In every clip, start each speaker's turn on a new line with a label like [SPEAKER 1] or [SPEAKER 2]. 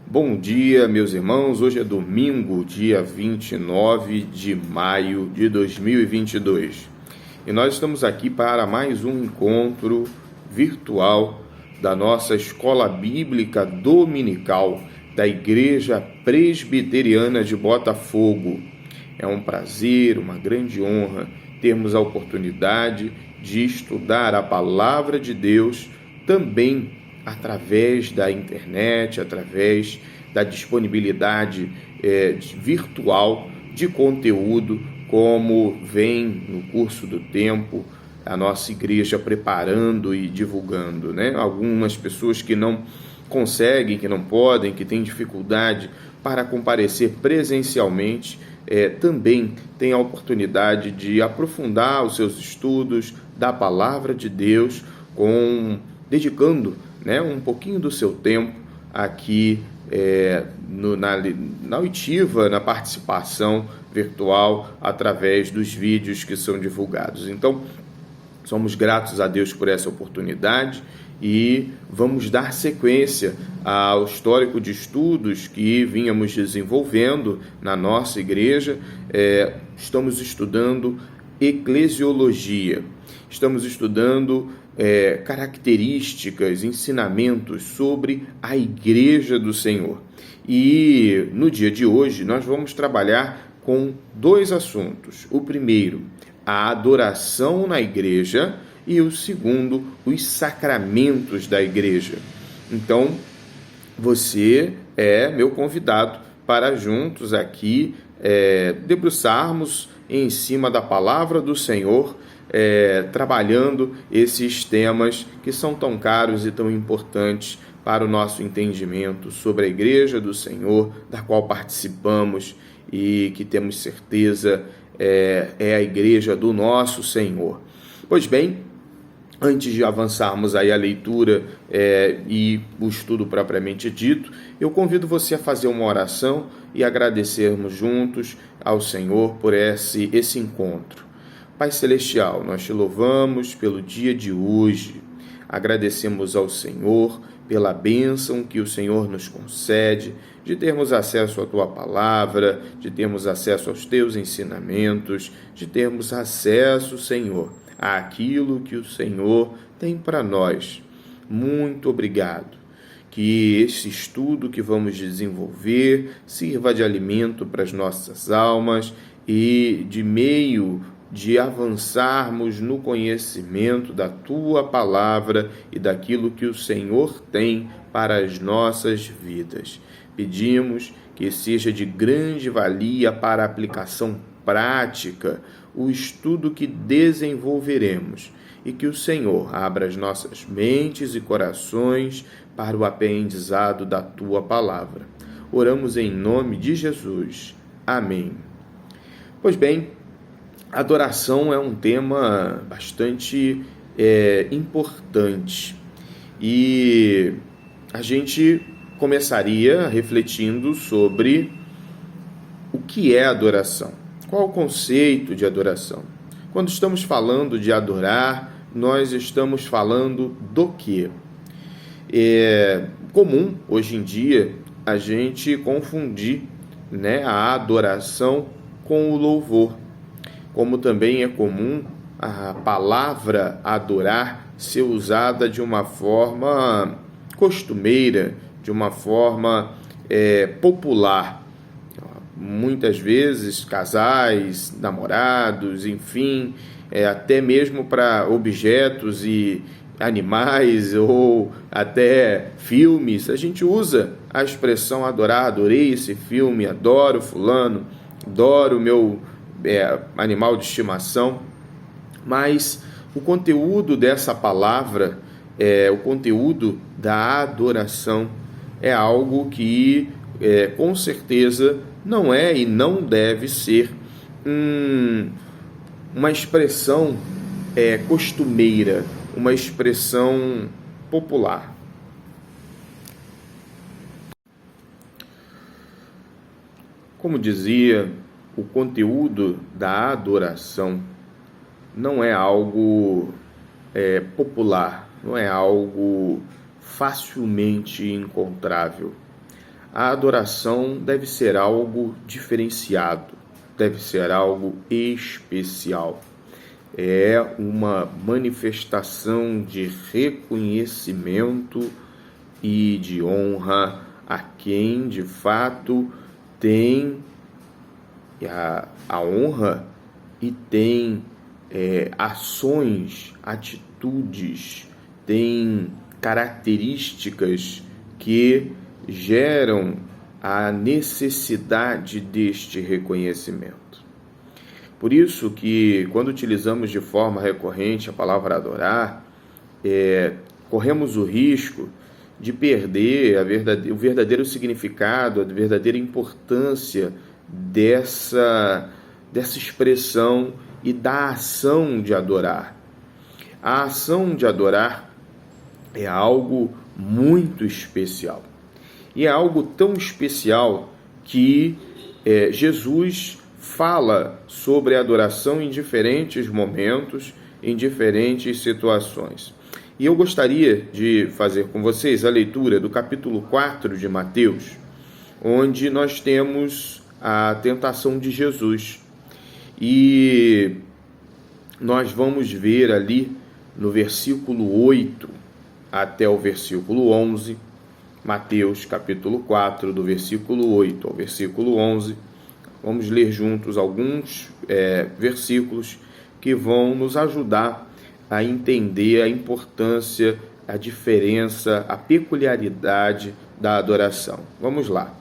[SPEAKER 1] Bom dia, meus irmãos. Hoje é domingo, dia 29 de maio de 2022. E nós estamos aqui para mais um encontro virtual da nossa Escola Bíblica Dominical da Igreja Presbiteriana de Botafogo. É um prazer, uma grande honra termos a oportunidade de estudar a Palavra de Deus também através da internet, através da disponibilidade virtual de conteúdo, como vem no curso do tempo a nossa igreja preparando e divulgando, né? Algumas pessoas que não conseguem, que não podem, que têm dificuldade para comparecer presencialmente, também têm a oportunidade de aprofundar os seus estudos da Palavra de Deus, dedicando, né, um pouquinho do seu tempo aqui na oitiva, na participação virtual, através dos vídeos que são divulgados. Então, somos gratos a Deus por essa oportunidade e vamos dar sequência ao histórico de estudos que vínhamos desenvolvendo na nossa igreja. Estamos estudando eclesiologia, estamos estudando características, ensinamentos sobre a Igreja do Senhor. E no dia de hoje nós vamos trabalhar com dois assuntos. O primeiro, a adoração na igreja, e o segundo, os sacramentos da igreja. Então, você é meu convidado para juntos aqui debruçarmos em cima da palavra do Senhor, trabalhando esses temas que são tão caros e tão importantes para o nosso entendimento sobre a Igreja do Senhor, da qual participamos e que temos certeza é a Igreja do nosso Senhor. Pois bem, antes de avançarmos aí a leitura e o estudo propriamente dito, eu convido você a fazer uma oração e agradecermos juntos ao Senhor por esse encontro. Pai Celestial, nós te louvamos pelo dia de hoje, agradecemos ao Senhor pela bênção que o Senhor nos concede, de termos acesso à Tua Palavra, de termos acesso aos Teus ensinamentos, de termos acesso, Senhor, àquilo que o Senhor tem para nós. Muito obrigado. Que esse estudo que vamos desenvolver sirva de alimento para as nossas almas e de meio de avançarmos no conhecimento da Tua Palavra e daquilo que o Senhor tem para as nossas vidas. Pedimos que seja de grande valia para a aplicação prática o estudo que desenvolveremos e que o Senhor abra as nossas mentes e corações para o aprendizado da Tua Palavra. Oramos em nome de Jesus. Amém. Pois bem, adoração é um tema bastante importante e a gente começaria refletindo sobre o que é adoração. Qual o conceito de adoração? Quando estamos falando de adorar, nós estamos falando do quê? É comum, hoje em dia, a gente confundir, né, a adoração com o louvor. Como também é comum a palavra adorar ser usada de uma forma costumeira, de uma forma popular. Muitas vezes casais, namorados, enfim, até mesmo para objetos e animais ou até filmes, a gente usa a expressão adorar. Adorei esse filme, adoro fulano, adoro o meu animal de estimação. Mas o conteúdo dessa palavra, o conteúdo da adoração, é algo que com certeza não é e não deve ser uma expressão costumeira, uma expressão popular. Como dizia, o conteúdo da adoração não é algo popular, não é algo facilmente encontrável. a adoração deve ser algo diferenciado, deve ser algo especial. É uma manifestação de reconhecimento e de honra a quem de fato tem a honra e tem ações, atitudes, tem características que geram a necessidade deste reconhecimento. Por isso que, quando utilizamos de forma recorrente a palavra adorar, corremos o risco de perder o verdadeiro significado, a verdadeira importância dessa expressão e da ação de adorar. A ação de adorar é algo muito especial. E é algo tão especial que Jesus fala sobre a adoração em diferentes momentos, em diferentes situações. E eu gostaria de fazer com vocês a leitura do capítulo 4 de Mateus, onde nós temos a tentação de Jesus. E nós vamos ver ali no versículo 8 até o versículo 11, Mateus capítulo 4, do versículo 8 ao versículo 11. Vamos ler juntos alguns versículos que vão nos ajudar a entender a importância, a diferença, a peculiaridade da adoração. Vamos lá.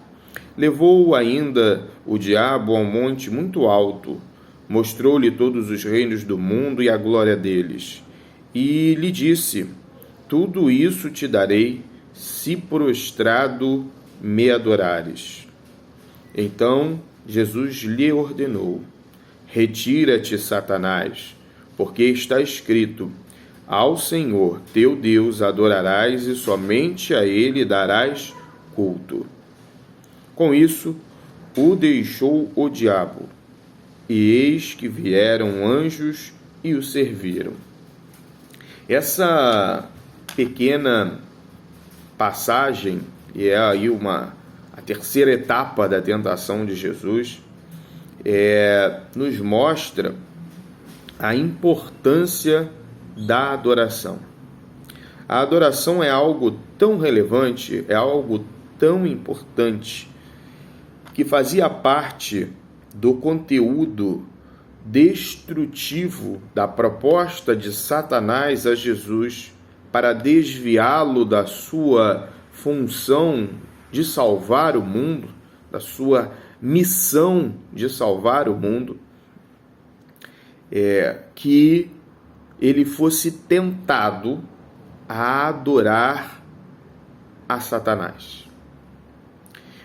[SPEAKER 1] Levou ainda o diabo a um monte muito alto, mostrou-lhe todos os reinos do mundo e a glória deles, e lhe disse: tudo isso te darei, se prostrado me adorares. Então Jesus lhe ordenou: retira-te, Satanás, porque está escrito: ao Senhor teu Deus adorarás e somente a ele darás culto. Com isso, o deixou o diabo, e eis que vieram anjos e o serviram. Essa pequena passagem, e é aí a terceira etapa da tentação de Jesus, nos mostra a importância da adoração. A adoração é algo tão relevante, é algo tão importante, que fazia parte do conteúdo destrutivo da proposta de Satanás a Jesus para desviá-lo da sua função de salvar o mundo, da sua missão de salvar o mundo, que ele fosse tentado a adorar a Satanás.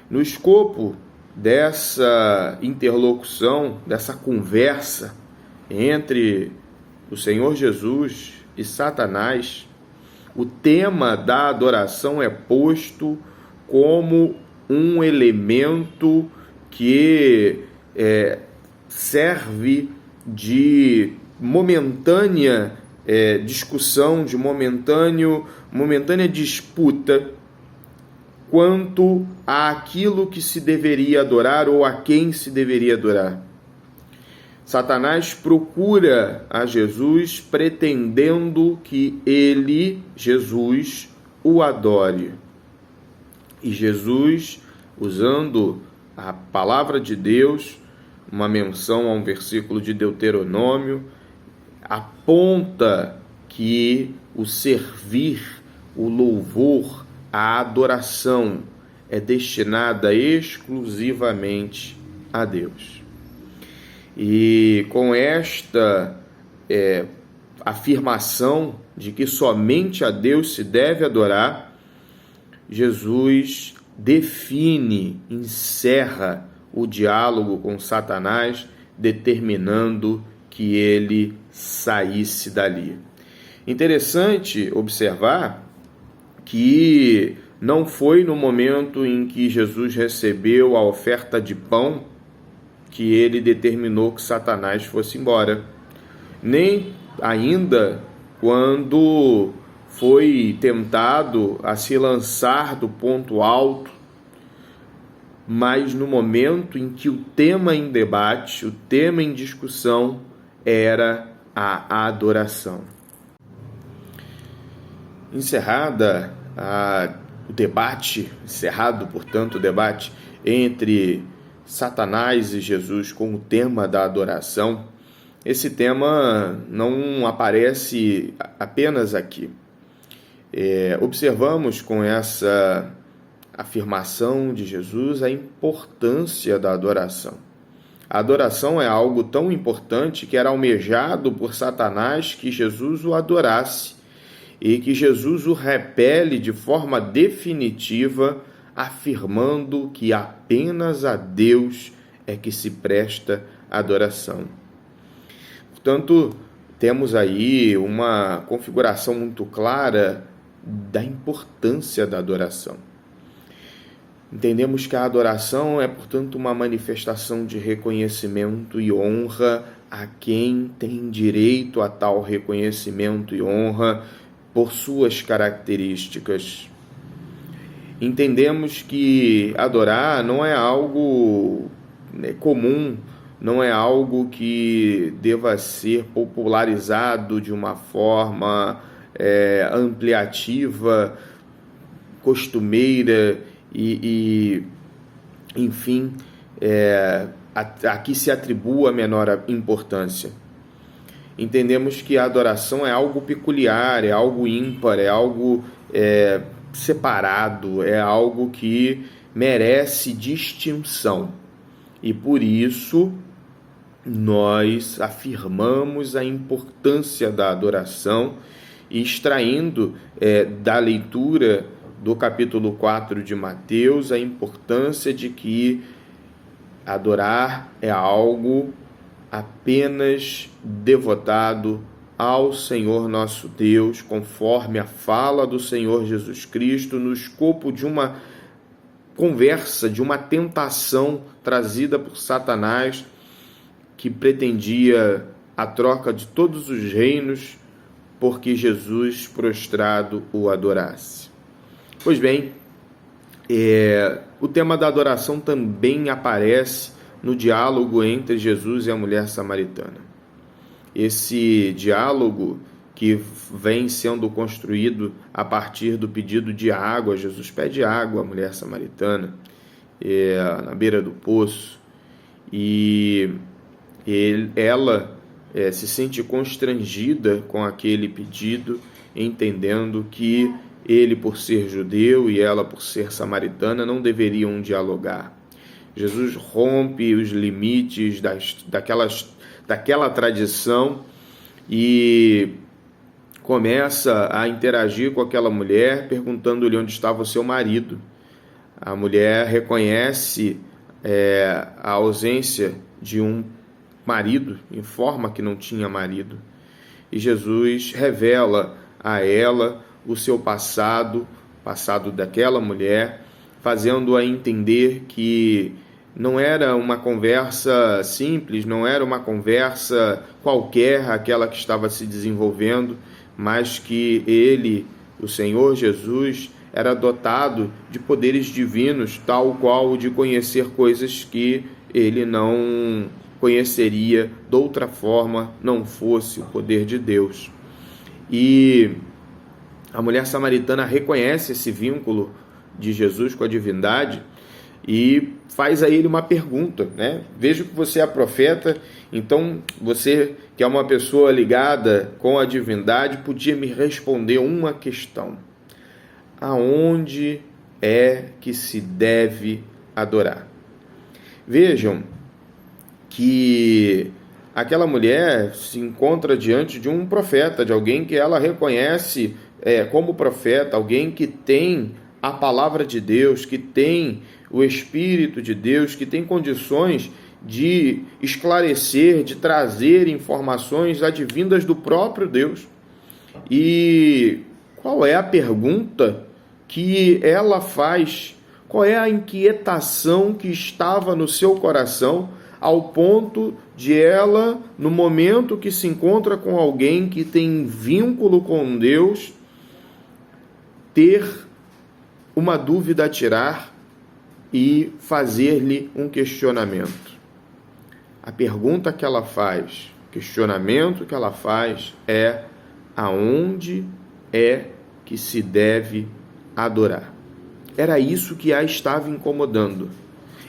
[SPEAKER 1] No escopo dessa interlocução, dessa conversa entre o Senhor Jesus e Satanás, o tema da adoração é posto como um elemento que serve de momentânea discussão, de momentânea disputa quanto àquilo que se deveria adorar ou a quem se deveria adorar. Satanás procura a Jesus pretendendo que ele, Jesus, o adore. E Jesus, usando a palavra de Deus, uma menção a um versículo de Deuteronômio, aponta que o servir, o louvor, a adoração é destinada exclusivamente a Deus. E com esta afirmação de que somente a Deus se deve adorar, Jesus define, encerra o diálogo com Satanás, determinando que ele saísse dali. Interessante observar que não foi no momento em que Jesus recebeu a oferta de pão que ele determinou que Satanás fosse embora, nem ainda quando foi tentado a se lançar do ponto alto mas no momento em que o tema em debate, o tema em discussão era a adoração. Encerrado, portanto, o debate entre Satanás e Jesus com o tema da adoração, esse tema não aparece apenas aqui. Observamos com essa afirmação de Jesus a importância da adoração. A adoração é algo tão importante que era almejado por Satanás que Jesus o adorasse e que Jesus o repele de forma definitiva, afirmando que apenas a Deus é que se presta adoração. Portanto, temos aí uma configuração muito clara da importância da adoração. Entendemos que a adoração é, portanto, uma manifestação de reconhecimento e honra a quem tem direito a tal reconhecimento e honra por suas características. Entendemos que adorar não é algo comum, não é algo que deva ser popularizado de uma forma ampliativa, costumeira enfim, a que se atribua menor importância. Entendemos que a adoração é algo peculiar, é algo ímpar, é algo separado, é algo que merece distinção. E por isso nós afirmamos a importância da adoração, extraindo da leitura do capítulo 4 de Mateus a importância de que adorar é algo apenas devotado ao Senhor nosso Deus, conforme a fala do Senhor Jesus Cristo, no escopo de uma conversa, de uma tentação trazida por Satanás, que pretendia a troca de todos os reinos, porque Jesus prostrado o adorasse. Pois bem, o tema da adoração também aparece no diálogo entre Jesus e a mulher samaritana. Esse diálogo que vem sendo construído a partir do pedido de água. Jesus pede água à mulher samaritana na beira do poço, e ela se sente constrangida com aquele pedido, entendendo que ele, por ser judeu, e ela, por ser samaritana, não deveriam Jesus rompe os limites daquela tradição e começa a interagir com aquela mulher, perguntando-lhe onde estava o seu marido. A mulher reconhece a ausência de um marido, informa que não tinha marido. E Jesus revela a ela o seu passado daquela mulher, fazendo-a entender que não era uma conversa simples, não era uma conversa qualquer aquela que estava se desenvolvendo, mas que ele, o Senhor Jesus, era dotado de poderes divinos, tal qual o de conhecer coisas que ele não conheceria de outra forma, não fosse o poder de Deus. E a mulher samaritana reconhece esse vínculo de Jesus com a divindade e faz a ele uma pergunta, né? Vejo que você é profeta, então você, que é uma pessoa ligada com a divindade, podia me responder uma questão: aonde é que se deve adorar? Vejam que aquela mulher se encontra diante de um profeta, de alguém que ela reconhece como profeta, alguém que tem a palavra de Deus, que tem o Espírito de Deus, que tem condições de esclarecer, de trazer informações advindas do próprio Deus. E qual é a pergunta que ela faz? Qual é a inquietação que estava no seu coração, ao ponto de ela, no momento que se encontra com alguém que tem vínculo com Deus, ter uma dúvida a tirar e fazer-lhe um questionamento. A pergunta que ela faz, o questionamento que ela faz é: aonde é que se deve adorar? Era isso que a estava incomodando.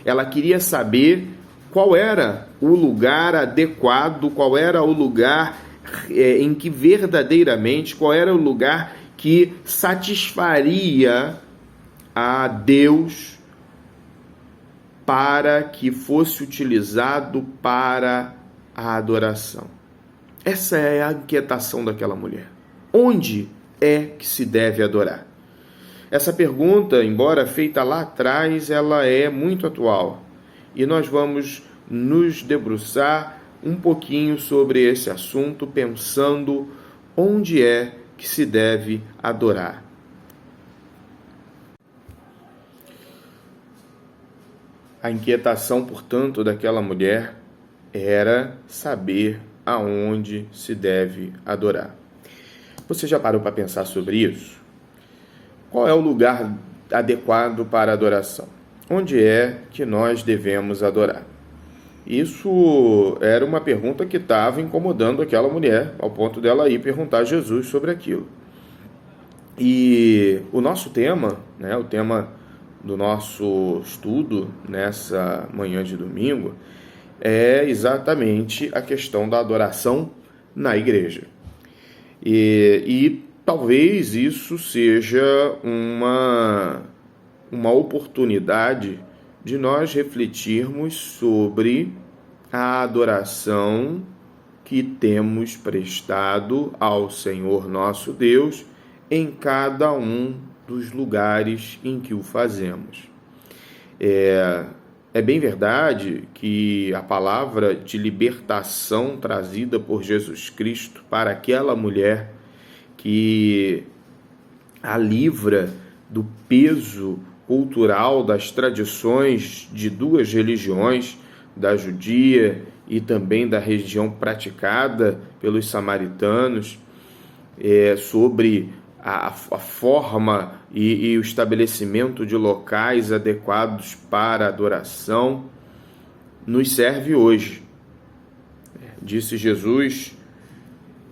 [SPEAKER 1] Ela queria saber qual era o lugar adequado, qual era o lugar em que verdadeiramente, qual era o lugar que satisfaria a Deus para que fosse utilizado para a adoração. Essa é a inquietação daquela mulher. Onde é que se deve adorar? Essa pergunta, embora feita lá atrás, ela é muito atual. E nós vamos nos debruçar um pouquinho sobre esse assunto, pensando onde é que se deve adorar. A inquietação, portanto, daquela mulher era saber aonde se deve adorar. Você já parou para pensar sobre isso? Qual é o lugar adequado para a adoração? Onde é que nós devemos adorar? Isso era uma pergunta que estava incomodando aquela mulher, ao ponto dela ir perguntar a Jesus sobre aquilo. E o nosso tema, o tema do nosso estudo nessa manhã de domingo, é exatamente a questão da adoração na igreja. E talvez isso seja uma oportunidade de nós refletirmos sobre a adoração que temos prestado ao Senhor nosso Deus em cada um dos lugares em que o fazemos. É bem verdade que a palavra de libertação trazida por Jesus Cristo para aquela mulher que a livra do peso cultural das tradições de duas religiões, da judia e também da religião praticada pelos samaritanos, sobre a forma e o estabelecimento de locais adequados para adoração, nos serve hoje. Disse Jesus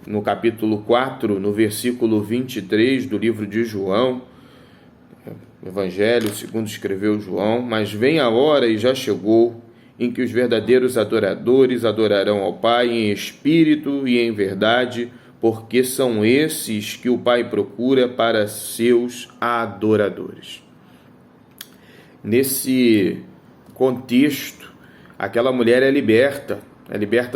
[SPEAKER 1] no capítulo 4, no versículo 23 do livro de João, Evangelho segundo escreveu João: mas vem a hora, e já chegou, em que os verdadeiros adoradores adorarão ao Pai em espírito e em verdade, porque são esses que o Pai procura para seus adoradores. Nesse contexto, aquela mulher é liberta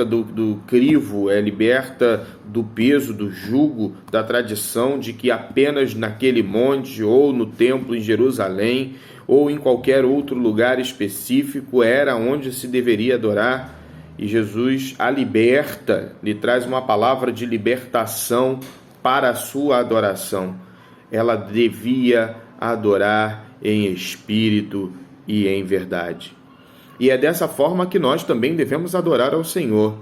[SPEAKER 1] do crivo, é liberta do peso, do jugo, da tradição de que apenas naquele monte, ou no templo em Jerusalém, ou em qualquer outro lugar específico era onde se deveria adorar. E Jesus a liberta, lhe traz uma palavra de libertação para a sua adoração. Ela devia adorar em espírito e em verdade. E é dessa forma que nós também devemos adorar ao Senhor.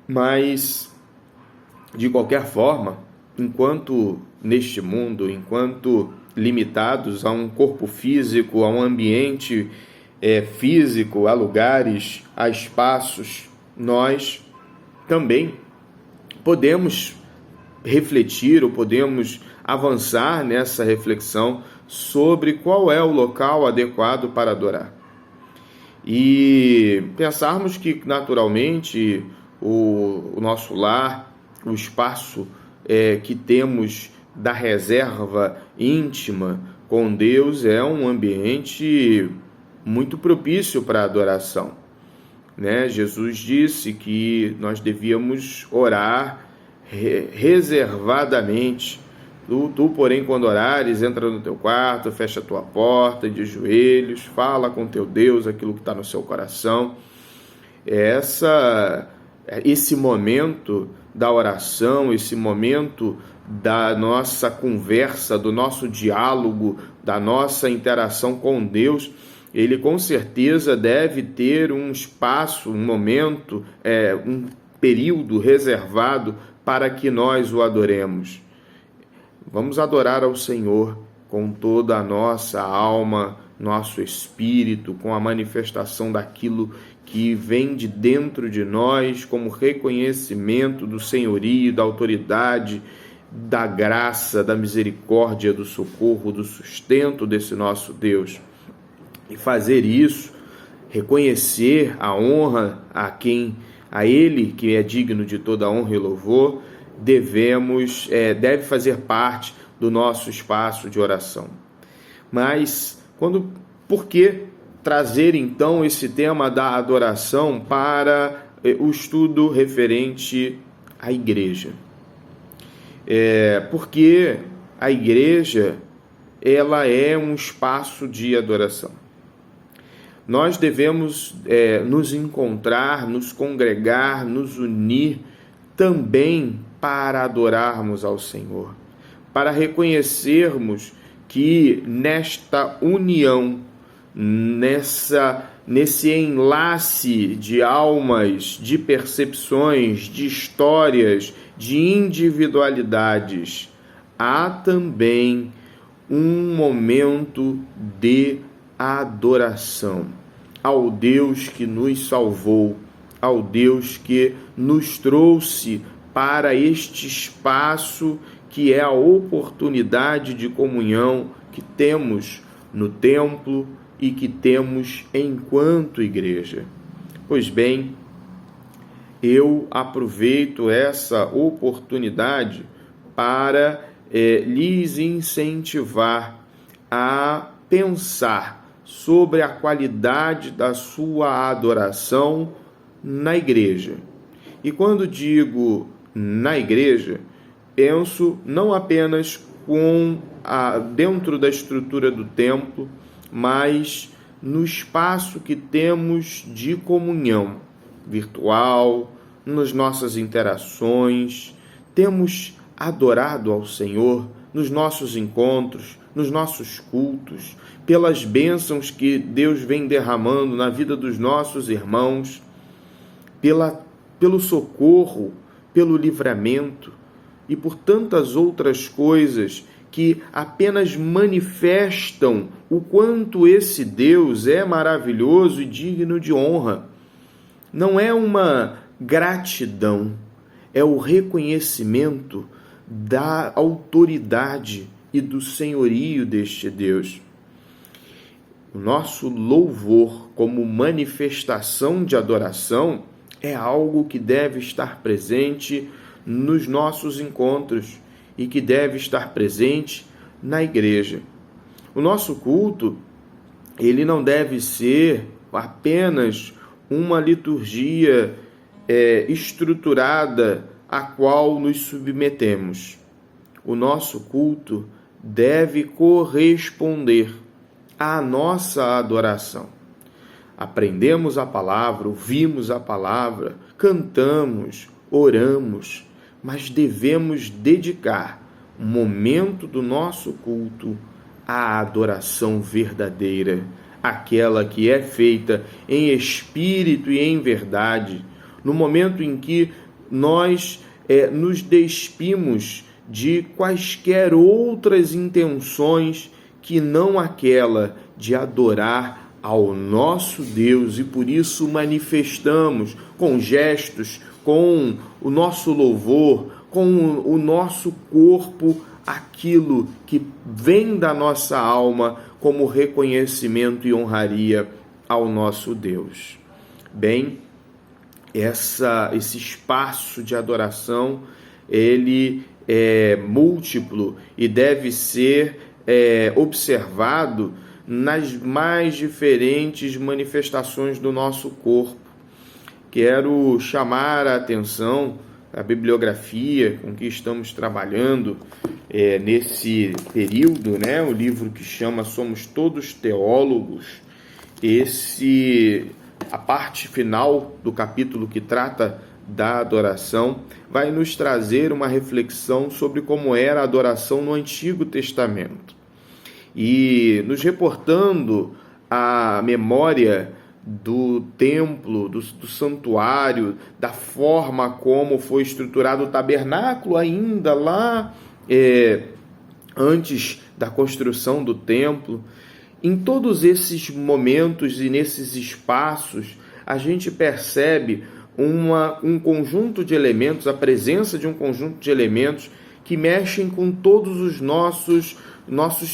[SPEAKER 1] Mas, de qualquer forma, enquanto neste mundo, enquanto limitados a um corpo físico, a um ambiente físico, a lugares, a espaços, nós também podemos refletir ou podemos avançar nessa reflexão sobre qual é o local adequado para adorar. E pensarmos que, naturalmente, o nosso lar, o espaço que temos da reserva íntima com Deus é um ambiente muito propício para a adoração. Jesus disse que nós devíamos orar reservadamente. Tu, porém, quando orares, entra no teu quarto, fecha a tua porta, de joelhos, fala com teu Deus aquilo que está no seu coração. Esse momento da oração, esse momento da nossa conversa, do nosso diálogo, da nossa interação com Deus, ele com certeza deve ter um espaço, um momento, um período reservado para que nós o adoremos. Vamos adorar ao Senhor com toda a nossa alma, nosso espírito, com a manifestação daquilo que vem de dentro de nós, como reconhecimento do senhorio, da autoridade, da graça, da misericórdia, do socorro, do sustento desse nosso Deus. E fazer isso, reconhecer a honra a Ele que é digno de toda honra e louvor, deve fazer parte do nosso espaço de oração. Mas por que trazer então esse tema da adoração para o estudo referente à igreja? Porque a igreja, ela é um espaço de adoração. Nós devemos nos encontrar, nos congregar, nos unir também para adorarmos ao Senhor, para reconhecermos que nesta união, nesse enlace de almas, de percepções, de histórias, de individualidades, há também um momento de adoração ao Deus que nos salvou, ao Deus que nos trouxe para este espaço que é a oportunidade de comunhão que temos no templo e que temos enquanto igreja. Pois bem, eu aproveito essa oportunidade para lhes incentivar a pensar sobre a qualidade da sua adoração na igreja. E quando digo na igreja, penso não apenas dentro da estrutura do templo, mas no espaço que temos de comunhão virtual, nas nossas interações. Temos adorado ao Senhor nos nossos encontros, nos nossos cultos, pelas bênçãos que Deus vem derramando na vida dos nossos irmãos, pelo socorro, pelo livramento e por tantas outras coisas que apenas manifestam o quanto esse Deus é maravilhoso e digno de honra. Não é uma gratidão, é o reconhecimento da autoridade e do senhorio deste Deus. O nosso louvor como manifestação de adoração é algo que deve estar presente nos nossos encontros e que deve estar presente na igreja. O nosso culto, ele não deve ser apenas uma liturgia estruturada a qual nos submetemos. O nosso culto deve corresponder à nossa adoração. Aprendemos a palavra, ouvimos a palavra, cantamos, oramos, mas devemos dedicar um momento do nosso culto à adoração verdadeira, aquela que é feita em espírito e em verdade, no momento em que nós nos despimos de quaisquer outras intenções que não aquela de adorar ao nosso Deus, e por isso manifestamos com gestos, com o nosso louvor, com o nosso corpo, aquilo que vem da nossa alma como reconhecimento e honraria ao nosso Deus. Bem, esse espaço de adoração, ele é múltiplo e deve ser observado nas mais diferentes manifestações do nosso corpo. Quero chamar a atenção da bibliografia com que estamos trabalhando nesse período, o livro que chama Somos Todos Teólogos. A parte final do capítulo que trata da adoração vai nos trazer uma reflexão sobre como era a adoração no Antigo Testamento. E nos reportando a memória do templo, do santuário, da forma como foi estruturado o tabernáculo ainda lá antes da construção do templo. Em todos esses momentos e nesses espaços, a gente percebe um conjunto de elementos, a presença de um conjunto de elementos que mexem com todos os nossos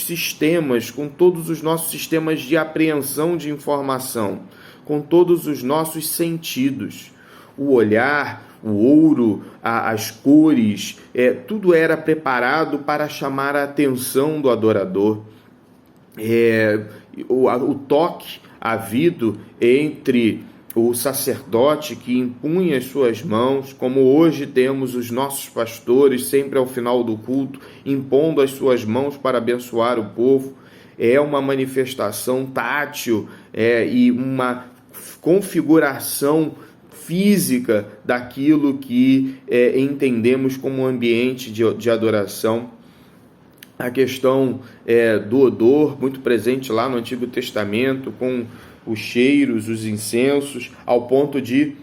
[SPEAKER 1] sistemas, com todos os nossos sistemas de apreensão de informação, com todos os nossos sentidos. O olhar, o ouro, as cores, tudo era preparado para chamar a atenção do adorador. O toque havido entre o sacerdote que impunha as suas mãos, como hoje temos os nossos pastores sempre ao final do culto impondo as suas mãos para abençoar o povo, é uma manifestação tátil e uma configuração física daquilo que entendemos como ambiente de adoração. A questão do odor, muito presente lá no Antigo Testamento, com os cheiros, os incensos, ao ponto de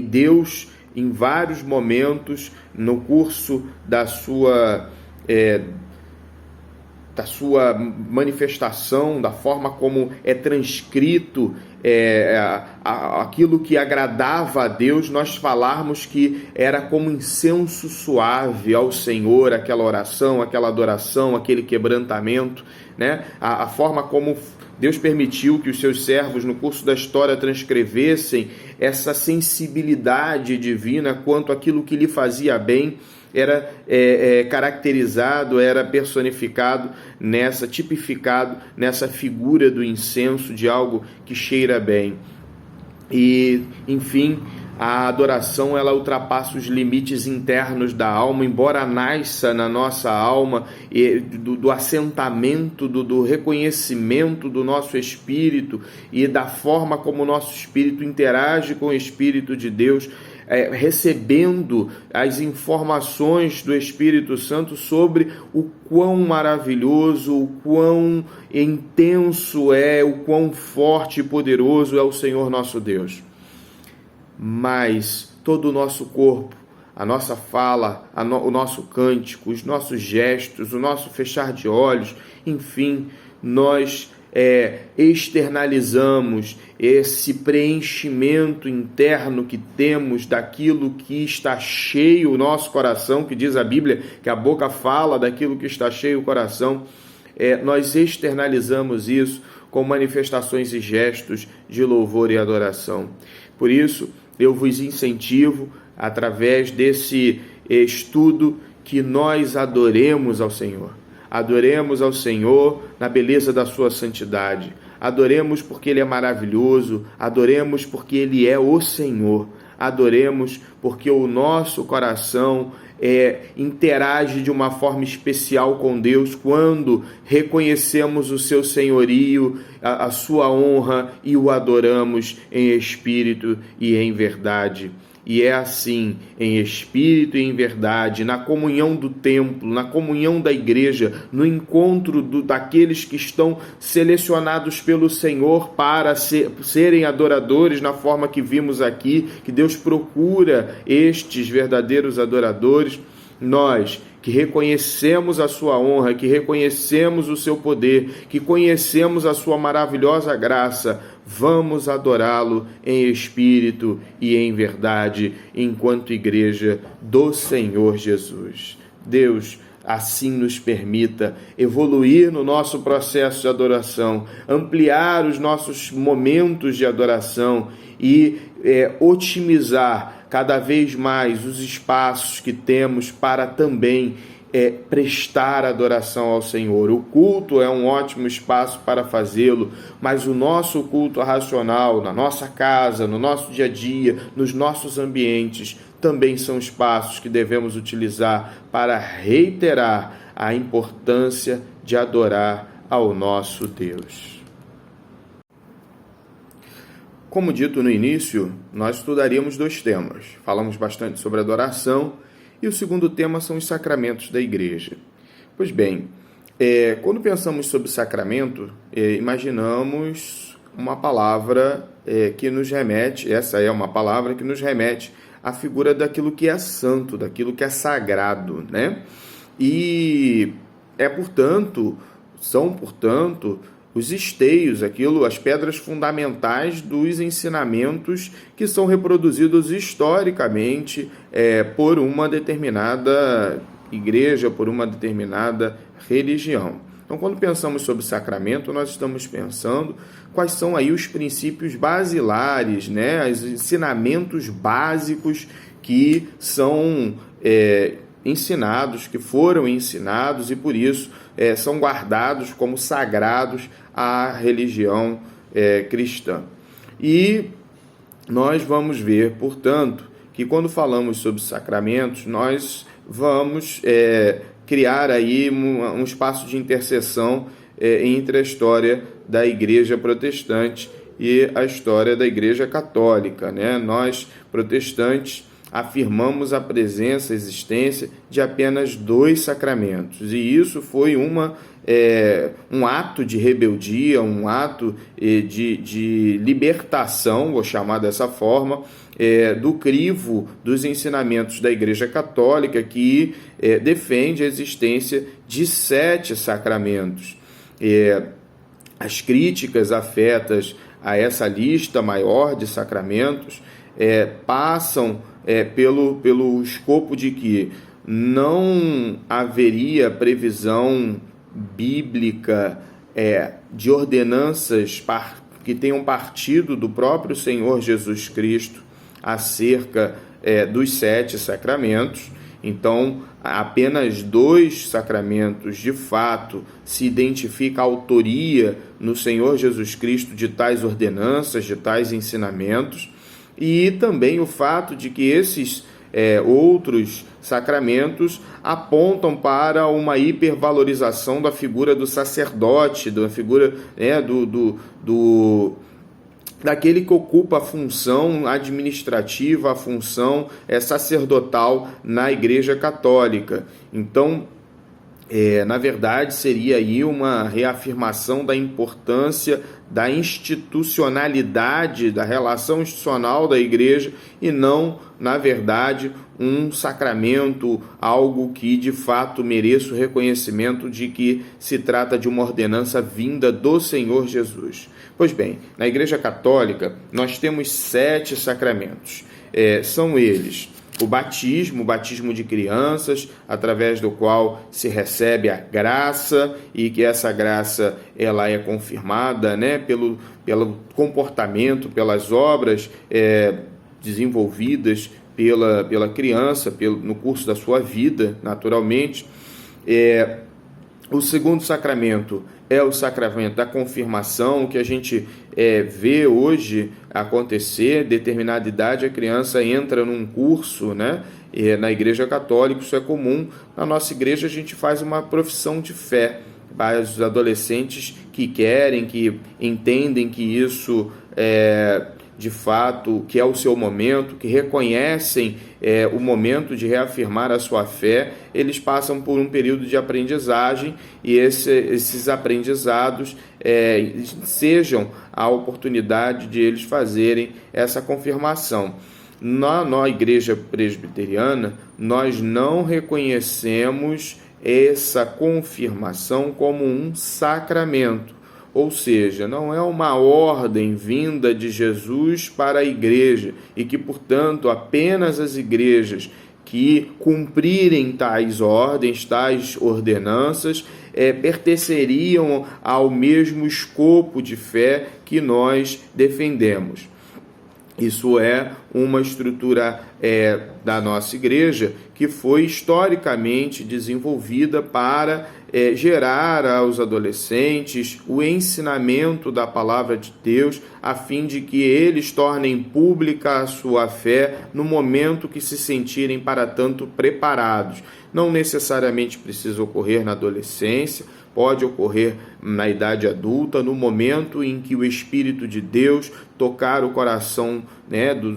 [SPEAKER 1] Deus, em vários momentos, no curso da sua manifestação, da forma como é transcrito aquilo que agradava a Deus, nós falarmos que era como incenso suave ao Senhor, aquela oração, aquela adoração, aquele quebrantamento, né? A forma como Deus permitiu que os seus servos, no curso da história, transcrevessem essa sensibilidade divina quanto àquilo que lhe fazia bem, era caracterizado, era personificado tipificado nessa figura do incenso, de algo que cheira bem. E, enfim, a adoração, ela ultrapassa os limites internos da alma, embora nasça na nossa alma do assentamento, do reconhecimento do nosso espírito e da forma como o nosso espírito interage com o Espírito de Deus, recebendo as informações do Espírito Santo sobre o quão maravilhoso, o quão intenso o quão forte e poderoso é o Senhor nosso Deus. Mas todo o nosso corpo, a nossa fala, o nosso cântico, os nossos gestos, o nosso fechar de olhos, enfim, nós externalizamos esse preenchimento interno que temos daquilo que está cheio o nosso coração, que diz a Bíblia que a boca fala daquilo que está cheio o coração. Nós externalizamos isso com manifestações e gestos de louvor e adoração. Por isso, eu vos incentivo, através desse estudo, que nós adoremos ao Senhor. Adoremos ao Senhor na beleza da sua santidade. Adoremos porque Ele é maravilhoso. Adoremos porque Ele é o Senhor. Adoremos porque o nosso coração interage de uma forma especial com Deus quando reconhecemos o seu senhorio, a sua honra e o adoramos em espírito e em verdade. E é assim, em espírito e em verdade, na comunhão do templo, na comunhão da igreja, no encontro daqueles que estão selecionados pelo Senhor para serem adoradores, na forma que vimos aqui, que Deus procura estes verdadeiros adoradores. Nós que reconhecemos a sua honra, que reconhecemos o seu poder, que conhecemos a sua maravilhosa graça, vamos adorá-lo em espírito e em verdade, enquanto igreja do Senhor Jesus. Deus assim nos permita evoluir no nosso processo de adoração, ampliar os nossos momentos de adoração e otimizar cada vez mais os espaços que temos para também prestar adoração ao Senhor. O culto é um ótimo espaço para fazê-lo, mas o nosso culto racional, na nossa casa, no nosso dia a dia, nos nossos ambientes, também são espaços que devemos utilizar para reiterar a importância de adorar ao nosso Deus. Como dito no início, nós estudaríamos 2 temas. Falamos bastante sobre adoração e o segundo tema são os sacramentos da igreja. Pois bem, quando pensamos sobre sacramento, imaginamos uma palavra que nos remete, essa é uma palavra que nos remete à figura daquilo que é santo, daquilo que é sagrado, né? E são, portanto, os esteios, as pedras fundamentais dos ensinamentos que são reproduzidos historicamente por uma determinada igreja, por uma determinada religião. Então, quando pensamos sobre sacramento, nós estamos pensando quais são aí os princípios basilares, os ensinamentos básicos que são ensinados, que foram ensinados e por isso são guardados como sagrados à religião cristã. E nós vamos ver, portanto, que quando falamos sobre sacramentos, nós vamos criar aí um espaço de interseção entre a história da Igreja Protestante e a história da Igreja Católica, Nós, protestantes, afirmamos a presença, a existência de apenas 2 sacramentos, e isso foi um ato de rebeldia, um ato de libertação, vou chamar dessa forma, do crivo dos ensinamentos da Igreja Católica, que defende a existência de 7 sacramentos. As críticas afetas a essa lista maior de sacramentos passam pelo escopo de que não haveria previsão bíblica de ordenanças que tenham partido do próprio Senhor Jesus Cristo acerca dos 7 sacramentos. Então, apenas 2 sacramentos, de fato, se identifica a autoria no Senhor Jesus Cristo de tais ordenanças, de tais ensinamentos, e também o fato de que esses outros sacramentos apontam para uma hipervalorização da figura do sacerdote, da figura daquele que ocupa a função administrativa, a função sacerdotal na Igreja Católica. Então, na verdade, seria aí uma reafirmação da importância da institucionalidade, da relação institucional da Igreja, e não, na verdade, um sacramento, algo que de fato mereça o reconhecimento de que se trata de uma ordenança vinda do Senhor Jesus. Pois bem, na Igreja Católica nós temos 7 sacramentos. São eles: o batismo de crianças, através do qual se recebe a graça, e que essa graça ela é confirmada pelo comportamento, pelas obras desenvolvidas pela criança, no curso da sua vida, naturalmente. O segundo sacramento é o sacramento da confirmação, que a gente vê hoje acontecer. Determinada idade, a criança entra num curso, na Igreja Católica isso é comum. Na nossa igreja a gente faz uma profissão de fé para os adolescentes que querem, que entendem que isso de fato, que é o seu momento, que reconhecem o momento de reafirmar a sua fé. Eles passam por um período de aprendizagem, e esses aprendizados sejam a oportunidade de eles fazerem essa confirmação. Na Igreja Presbiteriana, nós não reconhecemos essa confirmação como um sacramento. Ou seja, não é uma ordem vinda de Jesus para a igreja, e que, portanto, apenas as igrejas que cumprirem tais ordens, tais ordenanças, pertenceriam ao mesmo escopo de fé que nós defendemos. Isso é uma estrutura da nossa igreja que foi historicamente desenvolvida para gerar aos adolescentes o ensinamento da palavra de Deus, a fim de que eles tornem pública a sua fé no momento que se sentirem para tanto preparados. Não necessariamente precisa ocorrer na adolescência, pode ocorrer na idade adulta, no momento em que o Espírito de Deus tocar o coração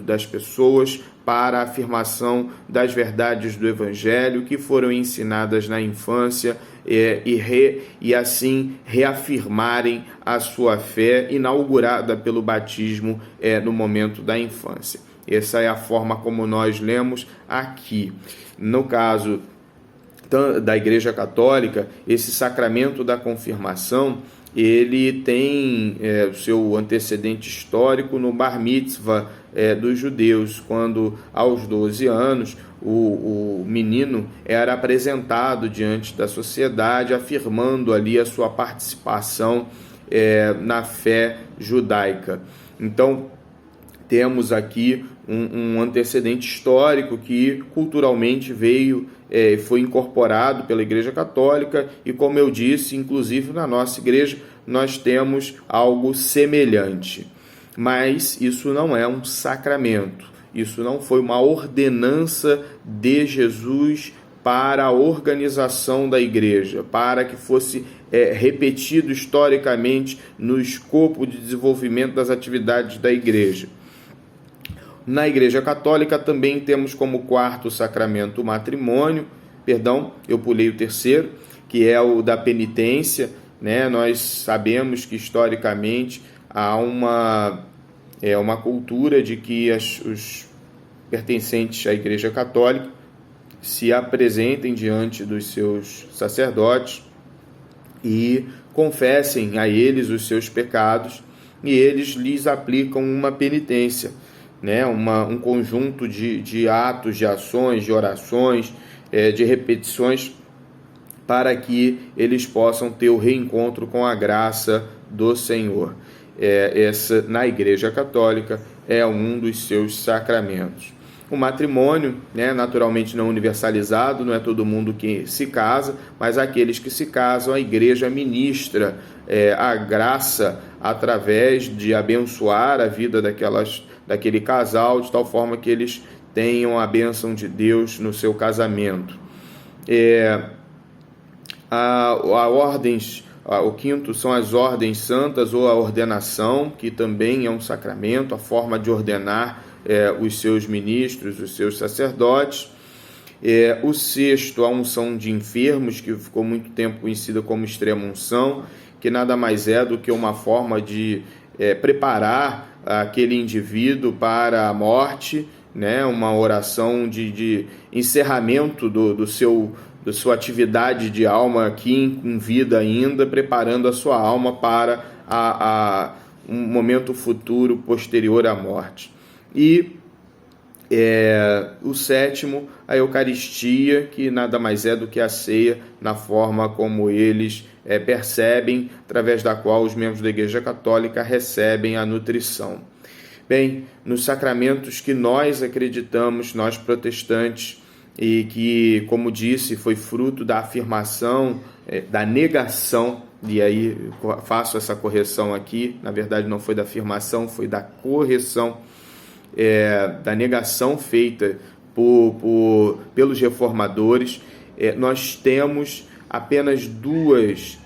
[SPEAKER 1] das pessoas para a afirmação das verdades do Evangelho que foram ensinadas na infância, e assim reafirmarem a sua fé inaugurada pelo batismo no momento da infância. Essa é a forma como nós lemos aqui. No caso da Igreja Católica, esse sacramento da confirmação ele tem o seu antecedente histórico no Bar Mitzvah dos judeus, quando aos 12 anos o menino era apresentado diante da sociedade, afirmando ali a sua participação na fé judaica. Então, temos aqui um antecedente histórico que culturalmente foi incorporado pela Igreja Católica e, como eu disse, inclusive na nossa igreja nós temos algo semelhante. Mas isso não é um sacramento, isso não foi uma ordenança de Jesus para a organização da igreja, para que fosse repetido historicamente no escopo de desenvolvimento das atividades da igreja. Na Igreja Católica também temos como quarto sacramento o matrimônio, eu pulei o terceiro, que é o da penitência, né? Nós sabemos que historicamente há uma cultura de que os pertencentes à Igreja Católica se apresentem diante dos seus sacerdotes e confessem a eles os seus pecados, e eles lhes aplicam uma penitência, né? Um conjunto de atos, de ações, de orações, de repetições, para que eles possam ter o reencontro com a graça do Senhor. Essa, na Igreja Católica, é um dos seus sacramentos. O matrimônio, né, naturalmente não universalizado, não é todo mundo que se casa, mas aqueles que se casam, a igreja ministra a graça através de abençoar a vida daquele casal, de tal forma que eles tenham a bênção de Deus no seu casamento. O quinto são as ordens santas ou a ordenação, que também é um sacramento, a forma de ordenar os seus ministros, os seus sacerdotes. O sexto, a unção de enfermos, que ficou muito tempo conhecida como extrema-unção, que nada mais é do que uma forma de preparar aquele indivíduo para a morte, né? Uma oração de encerramento da sua atividade de alma aqui em vida ainda, preparando a sua alma para um momento futuro posterior à morte. E o sétimo, a Eucaristia, que nada mais é do que a ceia, na forma como eles percebem, através da qual os membros da Igreja Católica recebem a nutrição. Bem, nos sacramentos que nós acreditamos, nós protestantes, e que, como disse, foi fruto da afirmação, da negação, e aí faço essa correção aqui, na verdade não foi da afirmação, foi da correção, da negação feita pelos reformadores. Nós temos apenas dois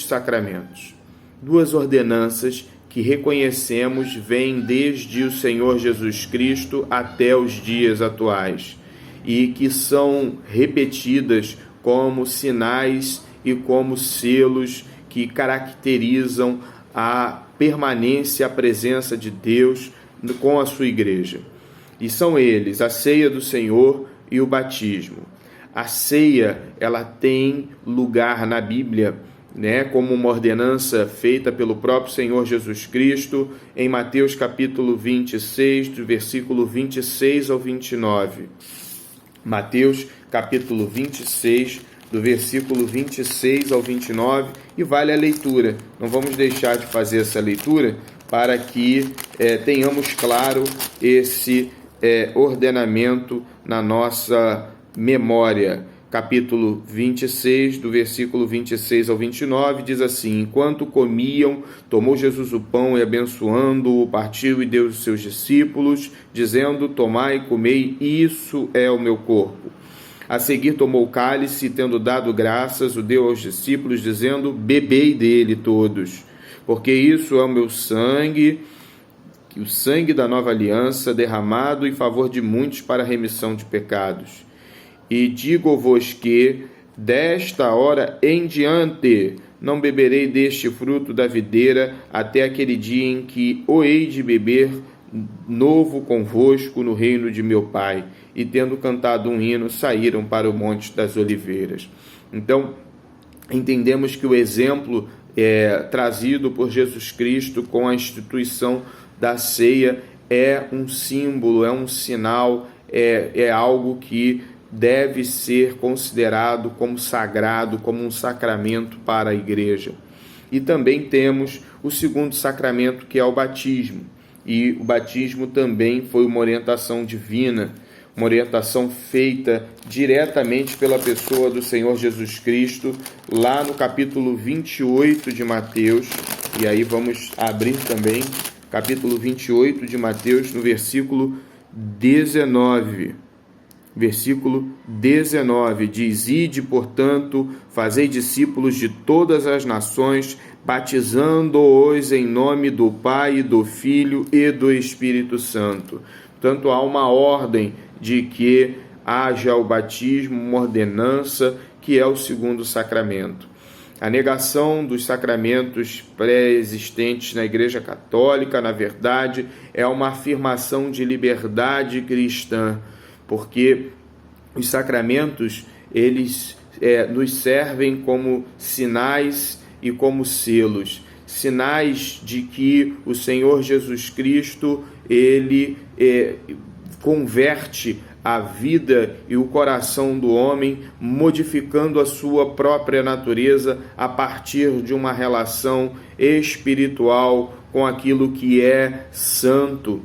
[SPEAKER 1] sacramentos, duas ordenanças que reconhecemos vêm desde o Senhor Jesus Cristo até os dias atuais, e que são repetidas como sinais e como selos que caracterizam a permanência, a presença de Deus com a sua igreja. E são eles, a ceia do Senhor e o batismo. A ceia, ela tem lugar na Bíblia, né, como uma ordenança feita pelo próprio Senhor Jesus Cristo, em Mateus capítulo 26, do versículo 26 ao 29. Mateus capítulo 26, do versículo 26 ao 29, e vale a leitura. Não vamos deixar de fazer essa leitura para que tenhamos claro esse ordenamento na nossa memória. Capítulo 26, do versículo 26 ao 29, diz assim: Enquanto comiam, tomou Jesus o pão e, abençoando-o, partiu e deu aos seus discípulos, dizendo: Tomai e comei, isso é o meu corpo. A seguir tomou o cálice e, tendo dado graças, o deu aos discípulos, dizendo: Bebei dele todos, porque isso é o meu sangue, o sangue da nova aliança, derramado em favor de muitos para a remissão de pecados. E digo-vos que, desta hora em diante, não beberei deste fruto da videira, até aquele dia em que o hei de beber novo convosco no reino de meu Pai. E, tendo cantado um hino, saíram para o Monte das Oliveiras. Então, entendemos que o exemplo trazido por Jesus Cristo com a instituição da ceia é um símbolo, é um sinal, é algo que deve ser considerado como sagrado, como um sacramento para a igreja. E também temos o segundo sacramento, que é o batismo. E o batismo também foi uma orientação divina, uma orientação feita diretamente pela pessoa do Senhor Jesus Cristo, lá no capítulo 28 de Mateus. E aí vamos abrir também, capítulo 28 de Mateus, no versículo 19. Versículo 19 diz: Ide, portanto, fazei discípulos de todas as nações, batizando-os em nome do Pai, do Filho e do Espírito Santo. Portanto, há uma ordem de que haja o batismo, uma ordenança, que é o segundo sacramento. A negação dos sacramentos pré-existentes na Igreja Católica, na verdade, é uma afirmação de liberdade cristã, porque os sacramentos, eles nos servem como sinais e como selos, sinais de que o Senhor Jesus Cristo, ele converte a vida e o coração do homem, modificando a sua própria natureza a partir de uma relação espiritual com aquilo que é santo,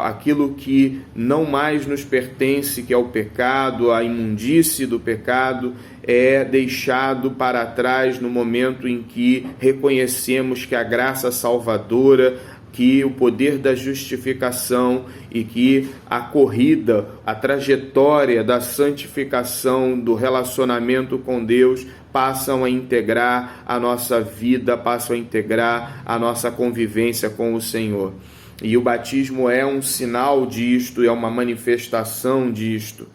[SPEAKER 1] aquilo que não mais nos pertence, que é o pecado, a imundície do pecado, é deixado para trás no momento em que reconhecemos que a graça salvadora, que o poder da justificação e que a corrida, a trajetória da santificação, do relacionamento com Deus, passam a integrar a nossa vida, passam a integrar a nossa convivência com o Senhor. E o batismo é um sinal disto, é uma manifestação disto,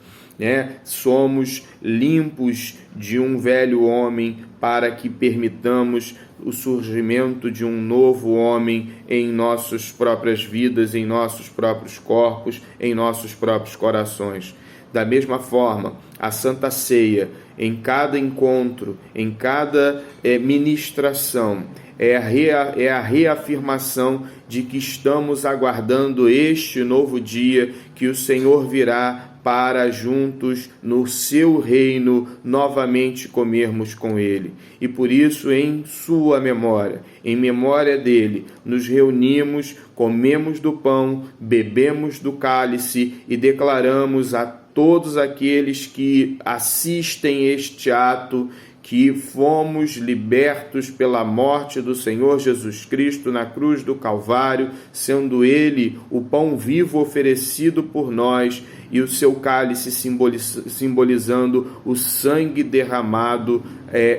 [SPEAKER 1] Somos limpos de um velho homem para que permitamos o surgimento de um novo homem em nossas próprias vidas, em nossos próprios corpos, em nossos próprios corações. Da mesma forma, a Santa Ceia, em cada encontro, em cada ministração, é a reafirmação de que estamos aguardando este novo dia que o Senhor virá para juntos no seu reino novamente comermos com ele. E por isso, em sua memória, em memória dele, nos reunimos, comemos do pão, bebemos do cálice e declaramos a todos aqueles que assistem este ato que fomos libertos pela morte do Senhor Jesus Cristo na cruz do Calvário, sendo ele o pão vivo oferecido por nós e o seu cálice simbolizando o sangue derramado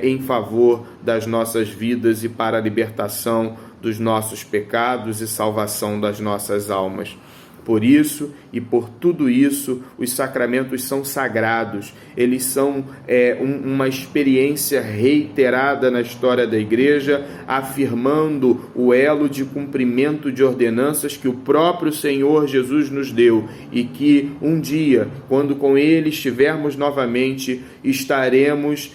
[SPEAKER 1] em favor das nossas vidas e para a libertação dos nossos pecados e salvação das nossas almas. Por isso e por tudo isso, os sacramentos são sagrados, eles são uma experiência reiterada na história da Igreja, afirmando o elo de cumprimento de ordenanças que o próprio Senhor Jesus nos deu e que um dia, quando com Ele estivermos novamente, estaremos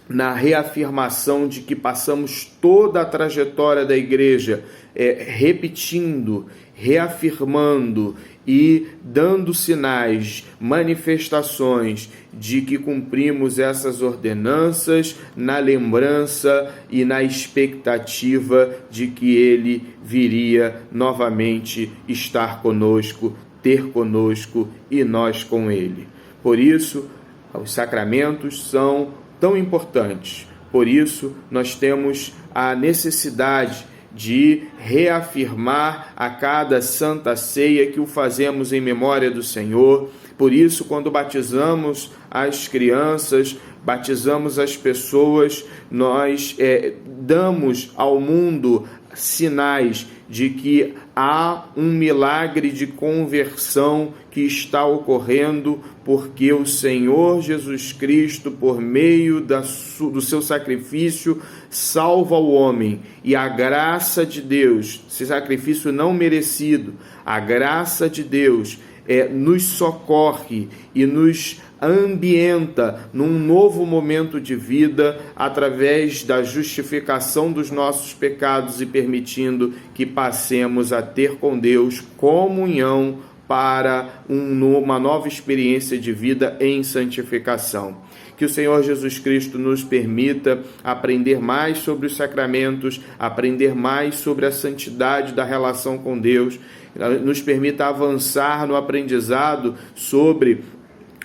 [SPEAKER 1] na reafirmação de que passamos toda a trajetória da Igreja repetindo, reafirmando e dando sinais, manifestações de que cumprimos essas ordenanças na lembrança e na expectativa de que Ele viria novamente estar conosco, ter conosco e nós com Ele. Por isso, os sacramentos são tão importantes. Por isso, nós temos a necessidade de reafirmar a cada Santa Ceia que o fazemos em memória do Senhor. Por isso, quando batizamos as crianças, batizamos as pessoas, nós damos ao mundo sinais de que há um milagre de conversão que está ocorrendo, porque o Senhor Jesus Cristo, por meio do seu sacrifício, salva o homem. E a graça de Deus, esse sacrifício não merecido, a graça de Deus nos socorre e nos ambienta num novo momento de vida através da justificação dos nossos pecados e permitindo que passemos a ter com Deus comunhão para uma nova experiência de vida em santificação. Que o Senhor Jesus Cristo nos permita aprender mais sobre os sacramentos, aprender mais sobre a santidade da relação com Deus, nos permita avançar no aprendizado sobre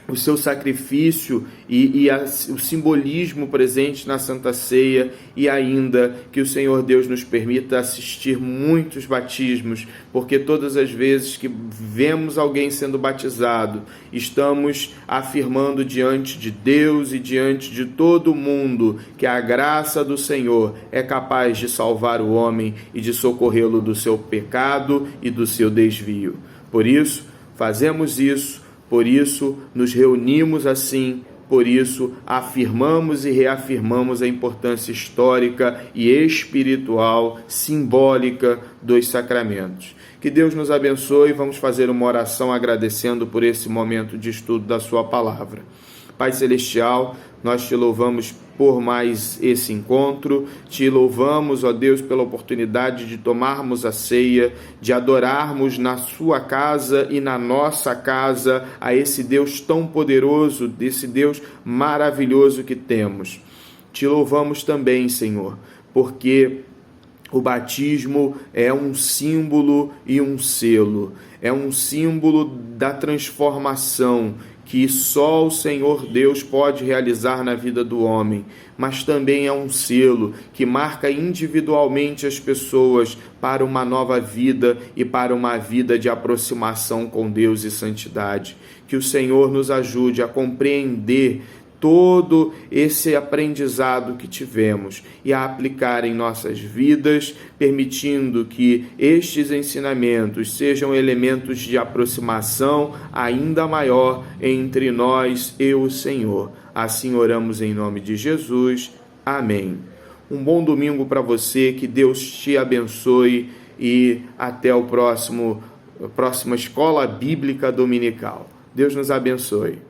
[SPEAKER 1] o seu sacrifício e o simbolismo presente na Santa Ceia, e ainda que o Senhor Deus nos permita assistir muitos batismos, porque todas as vezes que vemos alguém sendo batizado, estamos afirmando diante de Deus e diante de todo mundo que a graça do Senhor é capaz de salvar o homem e de socorrê-lo do seu pecado e do seu desvio. Por isso, fazemos isso. Por isso, nos reunimos assim, por isso, afirmamos e reafirmamos a importância histórica e espiritual, simbólica dos sacramentos. Que Deus nos abençoe. Vamos fazer uma oração agradecendo por esse momento de estudo da sua palavra. Pai Celestial, nós te louvamos por mais esse encontro, te louvamos, ó Deus, pela oportunidade de tomarmos a ceia, de adorarmos na sua casa e na nossa casa a esse Deus tão poderoso, desse Deus maravilhoso que temos. Te louvamos também, Senhor, porque o batismo é um símbolo e um selo, é um símbolo da transformação que só o Senhor Deus pode realizar na vida do homem, mas também é um selo que marca individualmente as pessoas para uma nova vida e para uma vida de aproximação com Deus e santidade. Que o Senhor nos ajude a compreender todo esse aprendizado que tivemos e a aplicar em nossas vidas, permitindo que estes ensinamentos sejam elementos de aproximação ainda maior entre nós e o Senhor. Assim oramos em nome de Jesus. Amém. Um bom domingo para você, que Deus te abençoe e até a próxima Escola Bíblica Dominical. Deus nos abençoe.